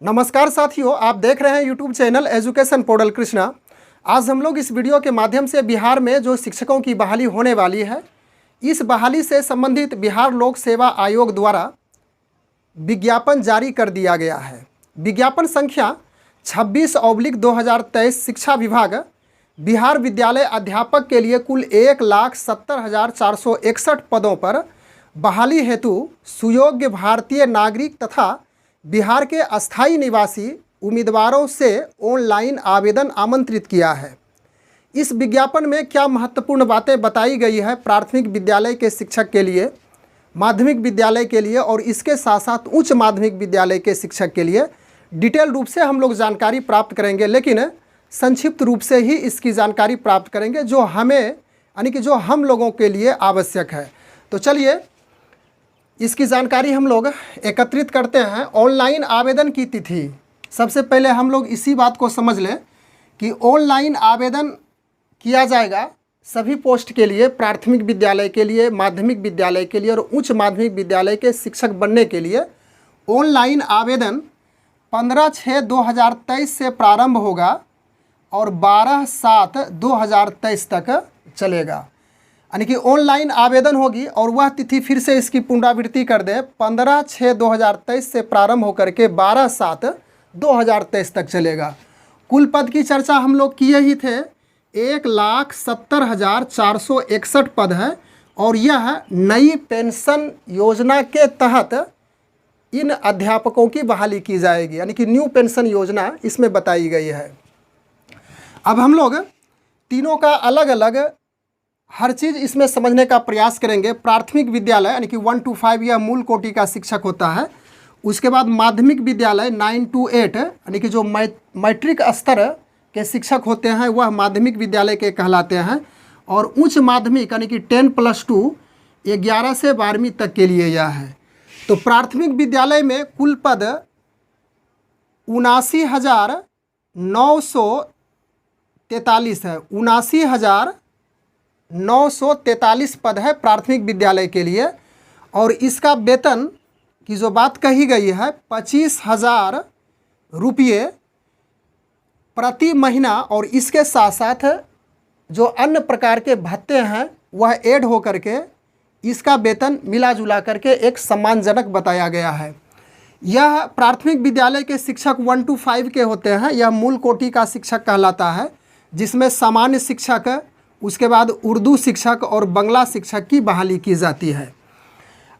नमस्कार साथियों, आप देख रहे हैं YouTube channel education portal Krishna. आज हम लोग इस वीडियो के माध्यम से बिहार में जो शिक्षकों की बहाली होने वाली है, इस बहाली से संबंधित बिहार लोक सेवा आयोग द्वारा विज्ञापन जारी कर दिया गया है। विज्ञापन संख्या 26/2023 शिक्षा विभाग बिहार विद्यालय अध्यापक के लिए कुल 1,70,461 पदों पर बहाली हेतु सुयोग्य भारतीय नागरिक तथा बिहार के अस्थायी निवासी उम्मीदवारों से ऑनलाइन आवेदन आमंत्रित किया है। इस विज्ञापन में क्या महत्वपूर्ण बातें बताई गई है प्राथमिक विद्यालय के शिक्षक के लिए, माध्यमिक विद्यालय के लिए और इसके साथ साथ उच्च माध्यमिक विद्यालय के शिक्षक के लिए डिटेल रूप से हम लोग जानकारी प्राप्त करेंगे, लेकिन संक्षिप्त रूप से ही इसकी जानकारी प्राप्त करेंगे जो हमें यानी कि जो हम लोगों के लिए आवश्यक है। तो चलिए इसकी जानकारी हम लोग एकत्रित करते हैं। ऑनलाइन आवेदन की तिथि, सबसे पहले हम लोग इसी बात को समझ लें कि ऑनलाइन आवेदन किया जाएगा सभी पोस्ट के लिए, प्राथमिक विद्यालय के लिए, माध्यमिक विद्यालय के लिए और उच्च माध्यमिक विद्यालय के शिक्षक बनने के लिए ऑनलाइन आवेदन 15/6/2023 से प्रारंभ होगा और 12/7/2023 तक चलेगा। यानी कि ऑनलाइन आवेदन होगी और वह तिथि फिर से इसकी पुनरावृत्ति कर दें, 15/6/2023 से प्रारंभ होकर के 12/7/2023 तक चलेगा। कुल पद की चर्चा हम लोग किए ही थे, 1,70,461 पद है और यह नई पेंशन योजना के तहत इन अध्यापकों की बहाली की जाएगी, यानी कि न्यू पेंशन योजना इसमें बताई गई है। अब हम लोग तीनों का अलग अलग हर चीज़ इसमें समझने का प्रयास करेंगे। प्राथमिक विद्यालय यानी कि 1 to 5 यह मूल कोटि का शिक्षक होता है। उसके बाद माध्यमिक विद्यालय 9 to 8 यानी कि जो मैट्रिक स्तर के शिक्षक होते हैं वह माध्यमिक विद्यालय के कहलाते हैं और उच्च माध्यमिक यानी कि 10+2 11 से 12वीं तक के लिए यह है। तो प्राथमिक विद्यालय में कुल पद 79,943 है। 79,943 पद है प्राथमिक विद्यालय के लिए और इसका वेतन की जो बात कही गई है 25,000 रुपये प्रति महीना और इसके साथ साथ जो अन्य प्रकार के भत्ते हैं वह ऐड हो करके इसका वेतन मिला जुला करके एक सम्मानजनक बताया गया है। यह प्राथमिक विद्यालय के शिक्षक 1 to 5 के होते हैं। यह मूल कोटि का शिक्षक कहलाता है जिसमें सामान्य शिक्षक, उसके बाद उर्दू शिक्षक और बांग्ला शिक्षक की बहाली की जाती है।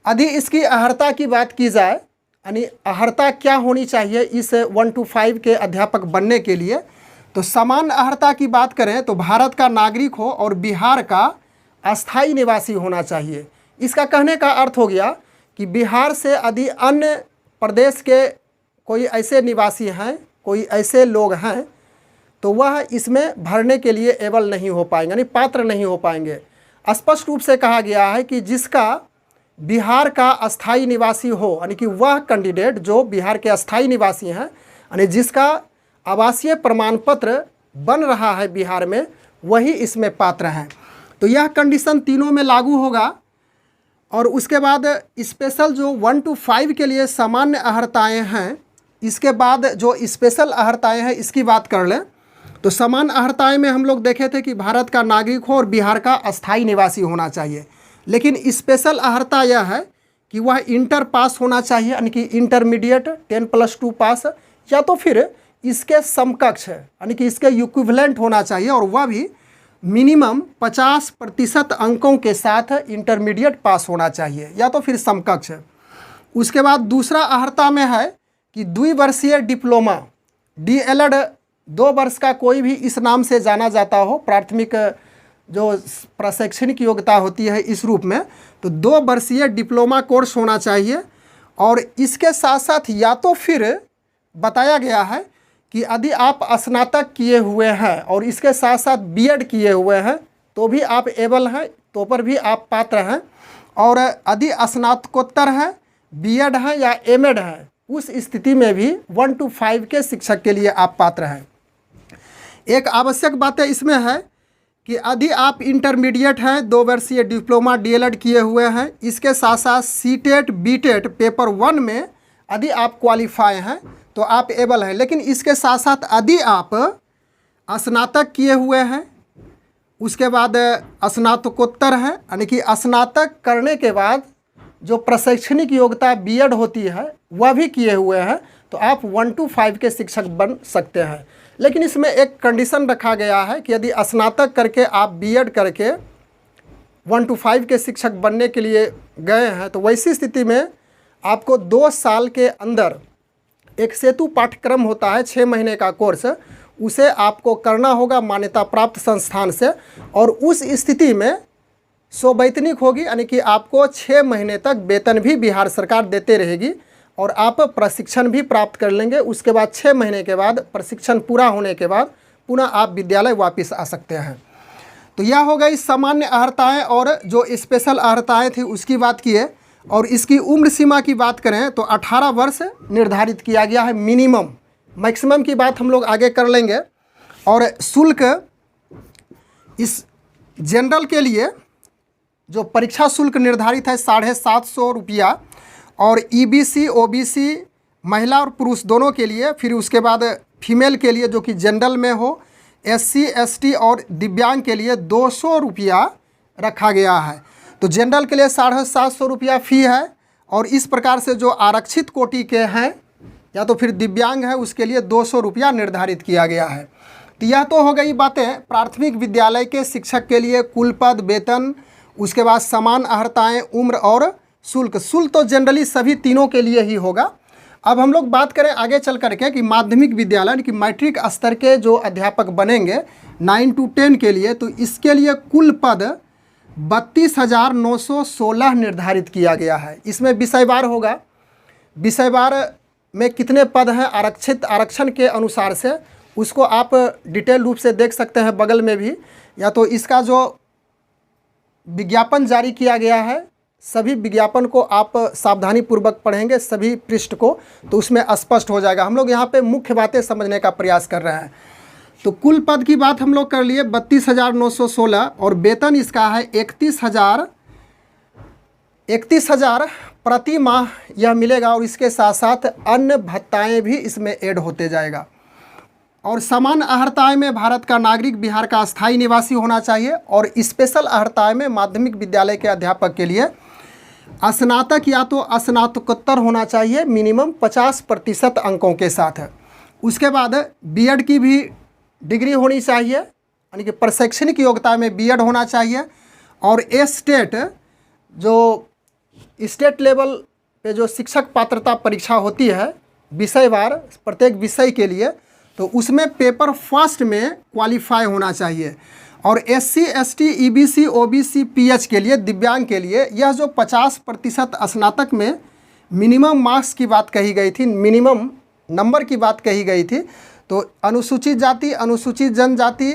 यदि इसकी अर्हता की बात की जाए, यानी अर्हता क्या होनी चाहिए इस 1 to 5 के अध्यापक बनने के लिए, तो समान अर्हता की बात करें तो भारत का नागरिक हो और बिहार का अस्थायी निवासी होना चाहिए। इसका कहने का अर्थ हो गया कि बिहार से यदि अन्य प्रदेश के कोई ऐसे निवासी हैं, कोई ऐसे लोग हैं तो वह इसमें भरने के लिए एबल नहीं हो पाएंगे, यानी पात्र नहीं हो पाएंगे। स्पष्ट रूप से कहा गया है कि जिसका बिहार का अस्थायी निवासी हो, यानी कि वह कैंडिडेट जो बिहार के अस्थायी निवासी हैं, यानी जिसका आवासीय प्रमाण पत्र बन रहा है बिहार में, वही इसमें पात्र हैं। तो यह कंडीशन तीनों में लागू होगा। और उसके बाद स्पेशल जो 1 to 5 के लिए सामान्य अर्हताएँ हैं, इसके बाद जो स्पेशल अर्हताएँ हैं इसकी बात कर लें तो समान अर्हताएँ में हम लोग देखे थे कि भारत का नागरिक हो और बिहार का अस्थायी निवासी होना चाहिए। लेकिन स्पेशल अर्हता यह है कि वह इंटर पास होना चाहिए, यानी कि इंटरमीडिएट 10+2 पास, या तो फिर इसके समकक्ष यानी कि इसके इक्विवेलेंट होना चाहिए और वह भी मिनिमम 50% अंकों के साथ इंटरमीडिएट पास होना चाहिए या तो फिर समकक्ष। उसके बाद दूसरा अर्हता में है कि द्विवर्षीय डिप्लोमा DLED 2 वर्ष का कोई भी इस नाम से जाना जाता हो, प्राथमिक जो प्रशैक्षणिक योग्यता होती है इस रूप में, तो 2 वर्षीय डिप्लोमा कोर्स होना चाहिए। और इसके साथ साथ या तो फिर बताया गया है कि यदि आप स्नातक किए हुए हैं और इसके साथ साथ BEd किए हुए हैं तो भी आप एबल हैं, तो पर भी आप पात्र हैं। और यदि स्नातकोत्तर है, BEd है या MEd है, उस स्थिति में भी 1 to 5 के शिक्षक के लिए आप पात्र हैं। एक आवश्यक बात इसमें है कि यदि आप इंटरमीडिएट हैं, 2 वर्षीय डिप्लोमा DLED किए हुए हैं, इसके साथ साथ CTET BTET पेपर 1 में यदि आप क्वालिफाई हैं तो आप एबल हैं। लेकिन इसके साथ साथ यदि आप स्नातक किए हुए हैं, उसके बाद स्नातकोत्तर है, यानी कि स्नातक करने के बाद जो प्रशैक्षणिक योग्यता बीएड होती है वह भी किए हुए हैं, तो आप 1 to 5 के शिक्षक बन सकते हैं। लेकिन इसमें एक कंडीशन रखा गया है कि यदि स्नातक करके आप बीएड करके 1 to 5 के शिक्षक बनने के लिए गए हैं, तो वैसी स्थिति में आपको 2 साल के अंदर एक सेतु पाठ्यक्रम होता है 6 महीने का कोर्स, उसे आपको करना होगा मान्यता प्राप्त संस्थान से, और उस स्थिति में स्ववैतनिक होगी, यानी कि आपको 6 महीने तक वेतन भी बिहार सरकार देते रहेगी और आप प्रशिक्षण भी प्राप्त कर लेंगे। उसके बाद 6 महीने के बाद प्रशिक्षण पूरा होने के बाद पुनः आप विद्यालय वापस आ सकते हैं। तो यह हो गई सामान्य अर्हताएँ, और जो स्पेशल अर्हताएँ थी उसकी बात किए। और इसकी उम्र सीमा की बात करें तो 18 वर्ष निर्धारित किया गया है मिनिमम। मैक्सिमम की बात हम लोग आगे कर लेंगे। और शुल्क इस जनरल के लिए जो परीक्षा शुल्क निर्धारित है 750 रुपया, और ईबीसी ओबीसी महिला और पुरुष दोनों के लिए, फिर उसके बाद फीमेल के लिए जो कि जनरल में हो, एससी एसटी और दिव्यांग के लिए 200 रुपया रखा गया है। तो जनरल के लिए 750 रुपया फ़ी है, और इस प्रकार से जो आरक्षित कोटि के हैं या तो फिर दिव्यांग है उसके लिए 200 रुपया निर्धारित किया गया है। तो यह तो हो गई बातें प्राथमिक विद्यालय के शिक्षक के लिए कुल पद, वेतन, उसके बाद समान अर्हताएँ, उम्र और शुल्क। शुल्क तो जनरली सभी तीनों के लिए ही होगा। अब हम लोग बात करें आगे चल करके कि माध्यमिक विद्यालय यानी कि मैट्रिक स्तर के जो अध्यापक बनेंगे 9 to 10 के लिए, तो इसके लिए कुल पद 32,916 निर्धारित किया गया है। इसमें विषयवार होगा, विषयवार में कितने पद हैं आरक्षित, आरक्षण के अनुसार से उसको आप डिटेल रूप से देख सकते हैं बगल में भी, या तो इसका जो विज्ञापन जारी किया गया है, सभी विज्ञापन को आप सावधानी पूर्वक पढ़ेंगे सभी पृष्ठ को, तो उसमें स्पष्ट हो जाएगा। हम लोग यहाँ पे मुख्य बातें समझने का प्रयास कर रहे हैं। तो कुल पद की बात हम लोग कर लिए 32,916, और वेतन इसका है 31,000 प्रति माह यह मिलेगा, और इसके साथ साथ अन्य भत्ताएं भी इसमें ऐड होते जाएगा। और समान अर्हताएँ में भारत का नागरिक, बिहार का अस्थायी निवासी होना चाहिए, और स्पेशल अर्हताएँ में माध्यमिक विद्यालय के अध्यापक के लिए स्नातक या तो स्नातकोत्तर होना चाहिए मिनिमम 50% अंकों के साथ। उसके बाद बीएड की भी डिग्री होनी चाहिए, यानी कि प्रशैक्षणिक योग्यता में बीएड होना चाहिए। और स्टेट लेवल पे जो शिक्षक पात्रता परीक्षा होती है विषयवार प्रत्येक विषय के लिए, तो उसमें पेपर फर्स्ट में क्वालिफाई होना चाहिए। और SC ST EBC OBC pH के लिए, दिव्यांग के लिए यह जो 50% स्नातक में मिनिमम मार्क्स की बात कही गई थी, मिनिमम नंबर की बात कही गई थी, तो अनुसूचित जाति, अनुसूचित जनजाति,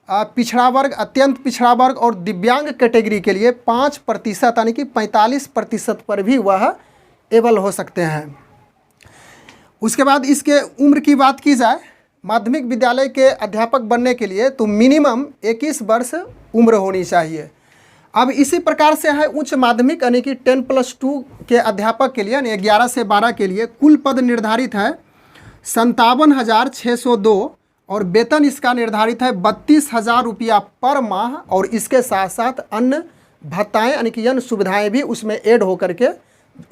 पिछड़ा वर्ग, अत्यंत पिछड़ा वर्ग और दिव्यांग कैटेगरी के लिए 5% यानी कि 45% पर भी वह एबल हो सकते हैं। उसके बाद इसके उम्र की बात की जाए माध्यमिक विद्यालय के अध्यापक बनने के लिए, तो मिनिमम 21 वर्ष उम्र होनी चाहिए। अब इसी प्रकार से है उच्च माध्यमिक यानी कि 10+2 के अध्यापक के लिए यानी 11 से 12 के लिए कुल पद निर्धारित है 57,602, और वेतन इसका निर्धारित है 32,000 रुपया पर माह, और इसके साथ साथ अन्य भत्ताएँ यानी कि अन्य सुविधाएँ भी उसमें ऐड होकर के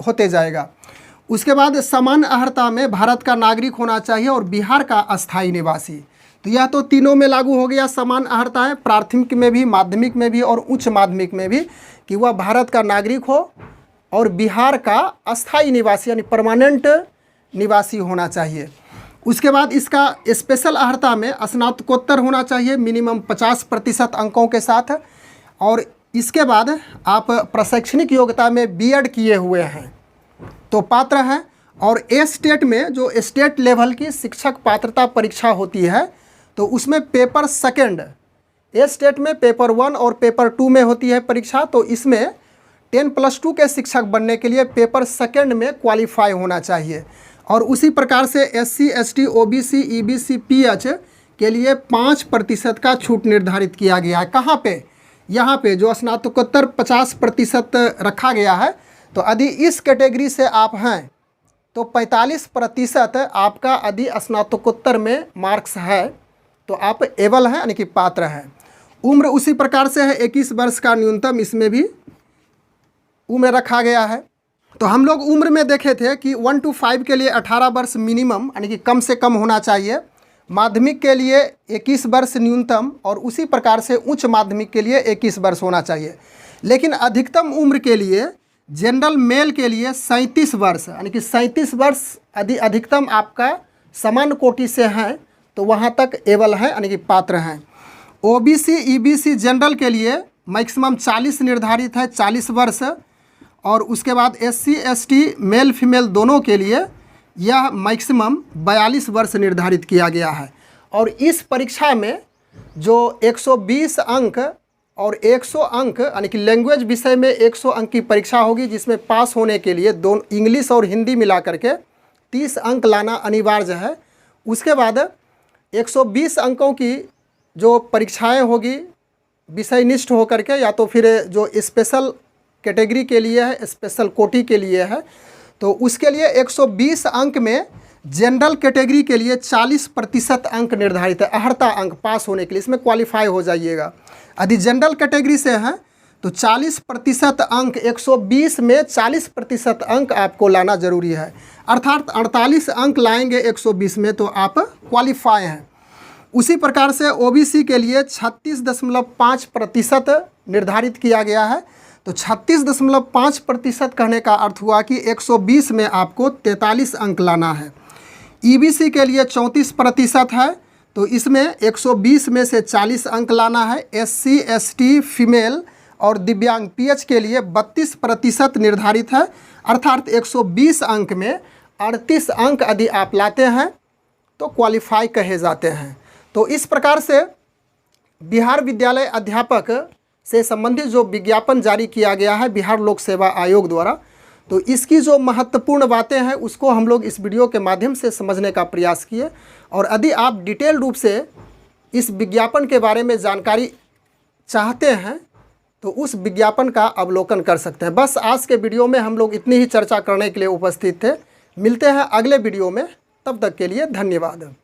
होते जाएगा। उसके बाद समान अर्हता में भारत का नागरिक होना चाहिए और बिहार का अस्थायी निवासी। तो यह तो तीनों में लागू हो गया समान अर्हताएँ, प्राथमिक में भी, माध्यमिक में भी और उच्च माध्यमिक में भी, कि वह भारत का नागरिक हो और बिहार का अस्थायी निवासी यानी परमानेंट निवासी होना चाहिए। उसके बाद इसका स्पेशल अर्हता में स्नातकोत्तर होना चाहिए मिनिमम 50% अंकों के साथ, और इसके बाद आप प्रशैक्षणिक योग्यता में बीएड किए हुए हैं तो पात्र हैं। और स्टेट में जो स्टेट लेवल की शिक्षक पात्रता परीक्षा होती है, तो उसमें पेपर सेकंड, स्टेट में पेपर 1 और पेपर 2 में होती है परीक्षा, तो इसमें 10+2 के शिक्षक बनने के लिए पेपर सेकंड में क्वालिफाई होना चाहिए। और उसी प्रकार से SC ST OBC EBC pH के लिए 5% का छूट निर्धारित किया गया है। कहाँ पे? यहाँ पे जो स्नातकोत्तर 50% रखा गया है। तो यदि इस कैटेगरी से आप हैं तो 45% आपका यदि स्नातकोत्तर में मार्क्स है तो आप एबल हैं, यानी कि पात्र हैं। उम्र उसी प्रकार से है, 21 वर्ष का न्यूनतम इसमें भी उम्र रखा गया है। तो हम लोग उम्र में देखे थे कि 1 to 5 के लिए 18 वर्ष मिनिमम, यानी कि कम से कम होना चाहिए। माध्यमिक के लिए 21 वर्ष न्यूनतम, और उसी प्रकार से उच्च माध्यमिक के लिए 21 वर्ष होना चाहिए। लेकिन अधिकतम उम्र के लिए जनरल मेल के लिए 37 वर्ष, यानी कि 37 वर्ष यदि अधिकतम आपका सामान्य कोटि से हैं तो वहाँ तक एबल है, यानी कि पात्र हैं। ओबीसी ईबीसी जनरल के लिए मैक्सिमम 40 निर्धारित है, 40 वर्ष। और उसके बाद एससी एसटी मेल फीमेल दोनों के लिए यह मैक्सिमम 42 वर्ष निर्धारित किया गया है। और इस परीक्षा में जो 120 अंक और 100 अंक, यानी कि लैंग्वेज विषय में 100 अंक की परीक्षा होगी, जिसमें पास होने के लिए दोनों इंग्लिश और हिंदी मिला करके 30 अंक लाना अनिवार्य है। उसके बाद 120 अंकों की जो परीक्षाएं होगी विषयनिष्ठ होकर के, या तो फिर जो स्पेशल कैटेगरी के लिए है, स्पेशल कोटि के लिए है, तो उसके लिए 120 अंक में जनरल कैटेगरी के लिए 40% अंक निर्धारित है, अर्हता अंक पास होने के लिए, इसमें क्वालिफाई हो जाइएगा। यदि जनरल कैटेगरी से हैं तो 40% अंक, 120 में 40% अंक आपको लाना जरूरी है, अर्थात 48 अंक लाएंगे 120 में तो आप क्वालिफाई हैं। उसी प्रकार से ओबीसी के लिए 36.5% निर्धारित किया गया है। तो 36.5% कहने का अर्थ हुआ कि 120 में आपको 43 अंक लाना है। ईबीसी के लिए 34% है, तो इसमें 120 में से 40 अंक लाना है। एससी एसटी फीमेल और दिव्यांग पीएच के लिए 32% निर्धारित है, अर्थात 120 अंक में 38 अंक यदि आप लाते हैं तो क्वालिफाई कहे जाते हैं। तो इस प्रकार से बिहार विद्यालय अध्यापक से संबंधित जो विज्ञापन जारी किया गया है बिहार लोक सेवा आयोग द्वारा, तो इसकी जो महत्वपूर्ण बातें हैं उसको हम लोग इस वीडियो के माध्यम से समझने का प्रयास किए। और यदि आप डिटेल रूप से इस विज्ञापन के बारे में जानकारी चाहते हैं तो उस विज्ञापन का अवलोकन कर सकते हैं। बस आज के वीडियो में हम लोग इतनी ही चर्चा करने के लिए उपस्थित थे। मिलते हैं अगले वीडियो में, तब तक के लिए धन्यवाद।